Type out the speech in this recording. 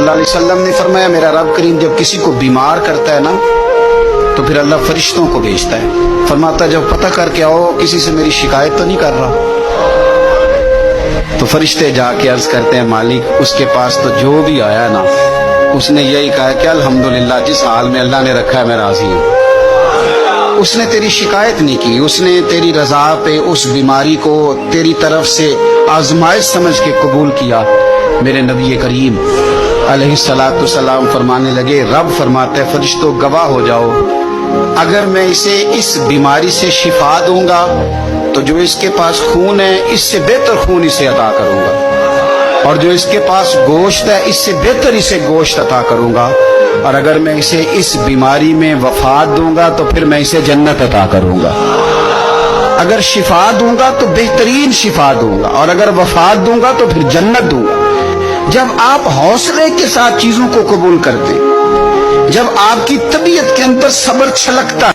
اللہ علیہ وسلم نے فرمایا میرا رب کریم جب کسی کو بیمار کرتا ہے نا تو پھر اللہ فرشتوں کو بھیجتا ہے، فرماتا جب پتہ کر کے آؤ کسی سے میری شکایت تو نہیں کر رہا۔ تو فرشتے جا کے عرض کرتے ہیں مالک اس کے پاس تو جو بھی آیا نا اس نے یہی کہا کہ الحمدللہ جس حال میں اللہ نے رکھا ہے میں راضی ہوں۔ اس نے تیری شکایت نہیں کی، اس نے تیری رضا پہ اس بیماری کو تیری طرف سے آزمائش سمجھ کے قبول کیا۔ میرے نبی کریم علیہ الصلوۃ والسلام فرمانے لگے، رب فرماتا ہے فرشتوں گواہ ہو جاؤ، اگر میں اسے اس بیماری سے شفا دوں گا تو جو اس کے پاس خون ہے اس سے بہتر خون اسے عطا کروں گا، اور جو اس کے پاس گوشت ہے اس سے بہتر اسے گوشت عطا کروں گا، اور اگر میں اسے اس بیماری میں وفات دوں گا تو پھر میں اسے جنت عطا کروں گا۔ اگر شفا دوں گا تو بہترین شفا دوں گا، اور اگر وفات دوں گا تو پھر جنت دوں گا۔ جب آپ حوصلے کے ساتھ چیزوں کو قبول کرتے، جب آپ کی طبیعت کے اندر صبر چھلکتا